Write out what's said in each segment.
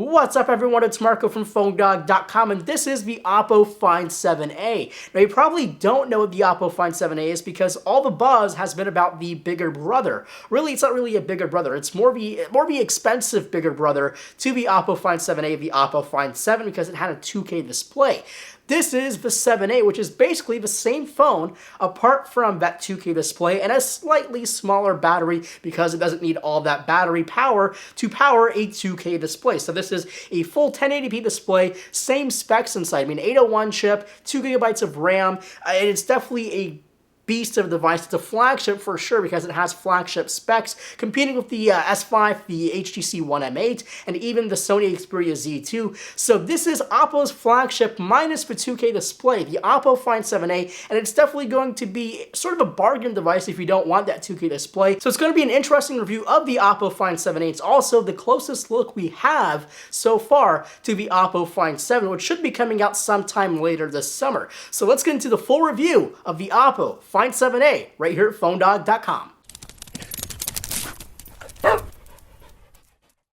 What's up everyone, it's Marco from PhoneDog.com and this is the Oppo Find 7a. Now you probably don't know what the Oppo Find 7a is because all the buzz has been about the bigger brother. Really, it's not really a bigger brother, it's more the expensive bigger brother to the Oppo Find 7a, the Oppo Find 7, because it had a 2K display. This is the 7a, which is basically the same phone apart from that 2K display and a slightly smaller battery because it doesn't need all that battery power to power a 2K display. So this is a full 1080p display, same specs inside. I mean, 801 chip, 2GB of RAM, and it's definitely a beast of a device. It's a flagship for sure because it has flagship specs, competing with the S5, the HTC One M8, and even the Sony Xperia Z2. So this is Oppo's flagship minus the 2K display, the Oppo Find 7a, and it's definitely going to be sort of a bargain device if you don't want that 2K display. So it's going to be an interesting review of the Oppo Find 7a. It's also the closest look we have so far to the Oppo Find 7, which should be coming out sometime later this summer. So let's get into the full review of the Oppo Find 7a right here at PhoneDog.com.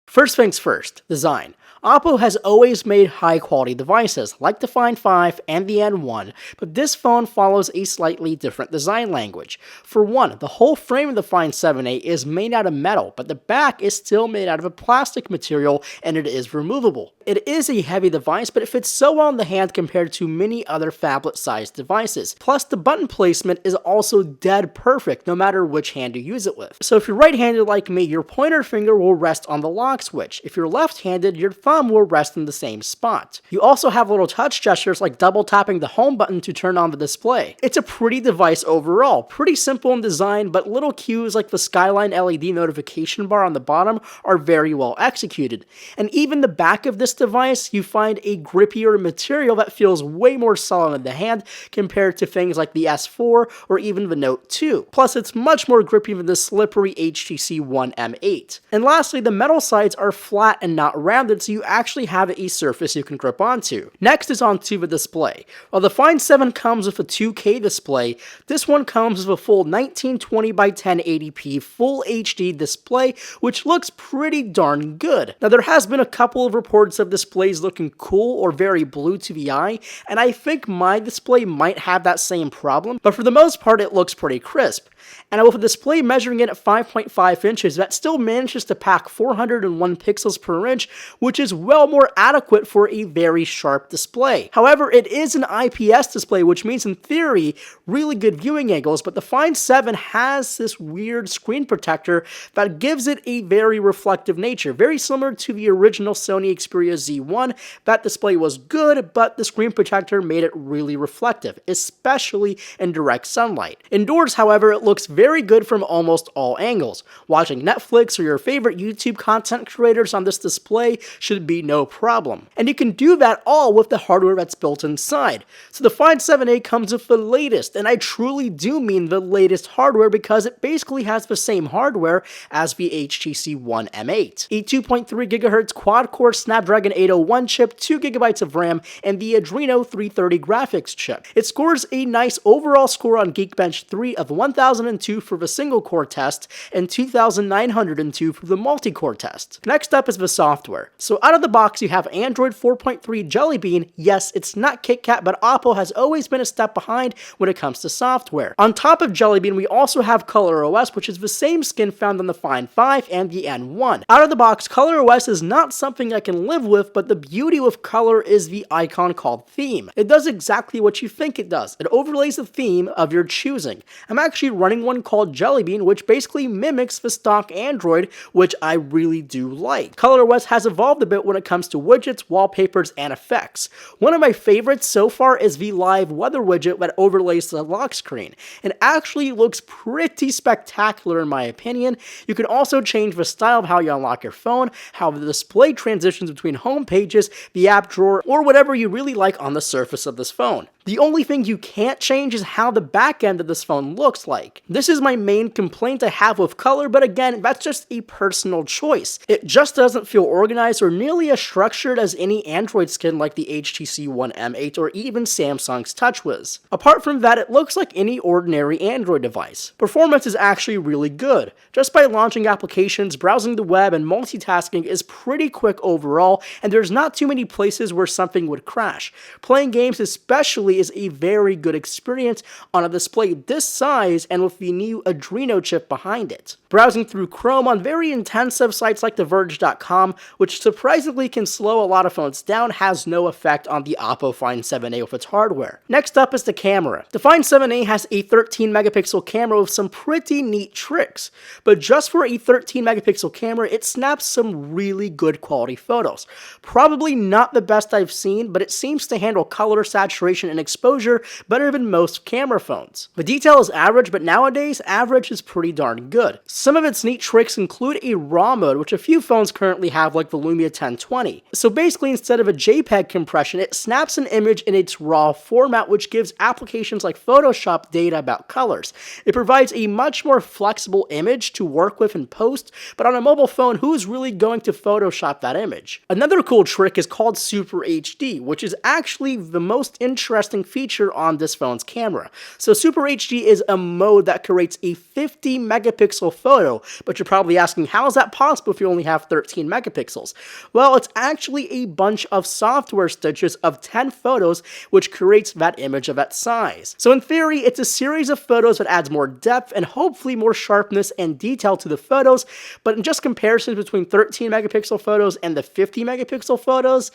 First things first, design. Oppo has always made high-quality devices, like the Find 5 and the N1, but this phone follows a slightly different design language. For one, the whole frame of the Find 7a is made out of metal, but the back is still made out of a plastic material, and it is removable. It is a heavy device, but it fits so well in the hand compared to many other phablet-sized devices. Plus, the button placement is also dead perfect, no matter which hand you use it with. So if you're right-handed like me, your pointer finger will rest on the lock switch. If you're left-handed, your thumb will rest in the same spot. You also have little touch gestures like double tapping the home button to turn on the display. It's a pretty device overall, pretty simple in design, but little cues like the Skyline LED notification bar on the bottom are very well executed. And even the back of this device, you find a grippier material that feels way more solid in the hand compared to things like the S4 or even the Note 2. Plus, it's much more grippy than the slippery HTC One M8. And lastly, the metal sides are flat and not rounded, so you actually have a surface you can grip onto. Next is onto the display. While the Find 7 comes with a 2K display, this one comes with a full 1920 by 1080p full HD display, which looks pretty darn good. Now there has been a couple of reports of displays looking cool or very blue to the eye, and I think my display might have that same problem, but for the most part it looks pretty crisp. And with a display measuring in at 5.5 inches, that still manages to pack 401 pixels per inch, which is well more adequate for a very sharp display. However, it is an IPS display, which means in theory, really good viewing angles, but the Find 7 has this weird screen protector that gives it a very reflective nature, very similar to the original Sony Xperia Z1. That display was good, but the screen protector made it really reflective, especially in direct sunlight. Indoors, however, it looks very good from almost all angles. Watching Netflix or your favorite YouTube content creators on this display should be no problem. And you can do that all with the hardware that's built inside. So the Find 7a comes with the latest, and I truly do mean the latest hardware because it basically has the same hardware as the HTC One M8. A 2.3 GHz quad-core Snapdragon 801 chip, 2GB of RAM, and the Adreno 330 graphics chip. It scores a nice overall score on Geekbench 3 of 1002 for the single-core test and 2902 for the multi-core test. Next up is the software. So out of the box, you have Android 4.3 Jelly Bean. Yes, it's not KitKat, but Oppo has always been a step behind when it comes to software. On top of Jelly Bean, we also have ColorOS, which is the same skin found on the Find 5 and the N1. Out of the box, ColorOS is not something I can live with, but the beauty with Color is the icon called Theme. It does exactly what you think it does. It overlays the theme of your choosing. I'm actually running one called Jelly Bean, which basically mimics the stock Android, which I really do like. ColorOS has evolved a bit when it comes to widgets, wallpapers, and effects. One of my favorites so far is the live weather widget that overlays the lock screen. It actually looks pretty spectacular in my opinion. You can also change the style of how you unlock your phone, how the display transitions between home pages, the app drawer, or whatever you really like on the surface of this phone. The only thing you can't change is how the back end of this phone looks like. This is my main complaint I have with color, but again, that's just a personal choice. It just doesn't feel organized or nearly as structured as any Android skin like the HTC One M8 or even Samsung's TouchWiz. Apart from that, it looks like any ordinary Android device. Performance is actually really good. Just by launching applications, browsing the web, and multitasking is pretty quick overall, and there's not too many places where something would crash. Playing games especially is a very good experience on a display this size and with the new Adreno chip behind it. Browsing through Chrome on very intensive sites like TheVerge.com, which surprisingly can slow a lot of phones down, has no effect on the Oppo Find 7a with its hardware. Next up is the camera. The Find 7a has a 13 megapixel camera with some pretty neat tricks, but just for a 13 megapixel camera, it snaps some really good quality photos. Probably not the best I've seen, but it seems to handle color, saturation, and exposure better than most camera phones. The detail is average, but nowadays, average is pretty darn good. Some of its neat tricks include a RAW mode, which a few phones currently have like the Lumia 1020. So basically, instead of a JPEG compression, it snaps an image in its RAW format, which gives applications like Photoshop data about colors. It provides a much more flexible image to work with in post, but on a mobile phone, who's really going to Photoshop that image? Another cool trick is called Super HD, which is actually the most interesting feature on this phone's camera. So Super HD is a mode that creates a 50 megapixel photo, but you're probably asking, how is that possible if you only have 13 megapixels? Well, it's actually a bunch of software stitches of 10 photos which creates that image of that size. So in theory, it's a series of photos that adds more depth and hopefully more sharpness and detail to the photos, but in just comparisons between 13 megapixel photos and the 50 megapixel photos,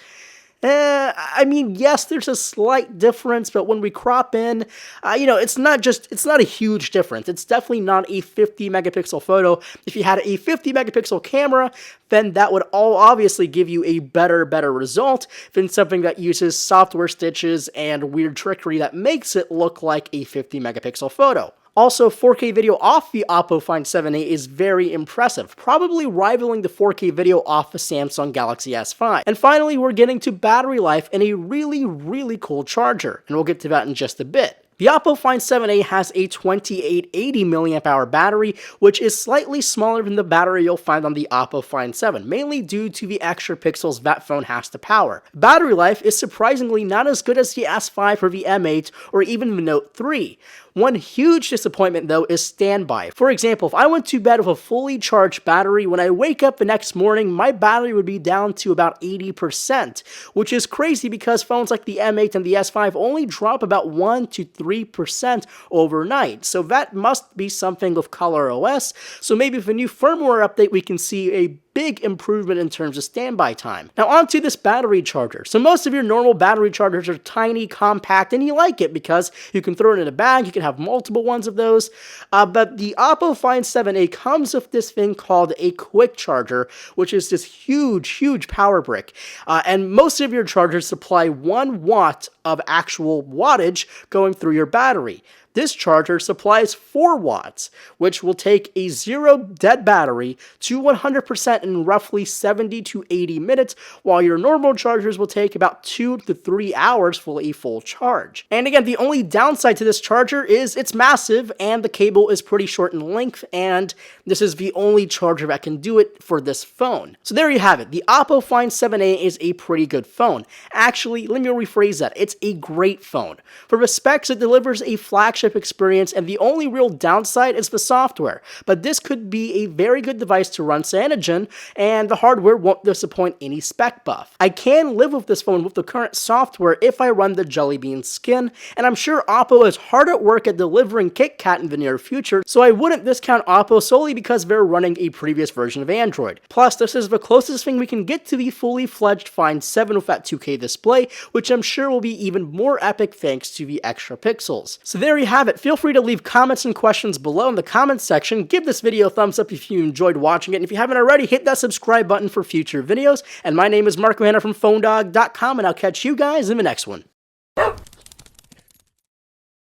I mean, yes, there's a slight difference, but when we crop in, it's not a huge difference. It's definitely not a 50 megapixel photo. If you had a 50 megapixel camera, then that would all obviously give you a better result than something that uses software stitches and weird trickery that makes it look like a 50 megapixel photo. Also, 4K video off the Oppo Find 7a is very impressive, probably rivaling the 4K video off the Samsung Galaxy S5. And finally, we're getting to battery life and a really cool charger, and we'll get to that in just a bit. The Oppo Find 7a has a 2880 mAh battery, which is slightly smaller than the battery you'll find on the Oppo Find 7, mainly due to the extra pixels that phone has to power. Battery life is surprisingly not as good as the S5 or the M8 or even the Note 3. One huge disappointment though is standby. For example, if I went to bed with a fully charged battery, when I wake up the next morning, my battery would be down to about 80%, which is crazy because phones like the M8 and the S5 only drop about 1 to 3% overnight. So that must be something with ColorOS. So maybe with a new firmware update, we can see a big improvement in terms of standby time. Now onto this battery charger. So most of your normal battery chargers are tiny, compact, and you like it because you can throw it in a bag, you can have multiple ones of those. But the Oppo Find 7a comes with this thing called a quick charger, which is this huge power brick. And most of your chargers supply 1 watt of actual wattage going through your battery. This charger supplies 4 watts, which will take a zero dead battery to 100% in roughly 70 to 80 minutes, while your normal chargers will take about 2 to 3 hours for a full charge. And again, the only downside to this charger is it's massive and the cable is pretty short in length, and this is the only charger that can do it for this phone. So there you have it. The Oppo Find 7a is a pretty good phone. Actually, let me rephrase that. It's a great phone. For the specs, it delivers a flagship experience, and the only real downside is the software. But this could be a very good device to run Cyanogen, and the hardware won't disappoint any spec buff. I can live with this phone with the current software if I run the Jelly Bean skin, and I'm sure Oppo is hard at work at delivering KitKat in the near future, so I wouldn't discount Oppo solely because they're running a previous version of Android. Plus, this is the closest thing we can get to the fully fledged Find 7 with that 2K display, which I'm sure will be even more epic thanks to the extra pixels. So there you have it. Feel free to leave comments and questions below in the comments section. Give this video a thumbs up if you enjoyed watching it, and if you haven't already, hit that subscribe button for future videos. And my name is Marco Hanna from PhoneDog.com, and I'll catch you guys in the next one.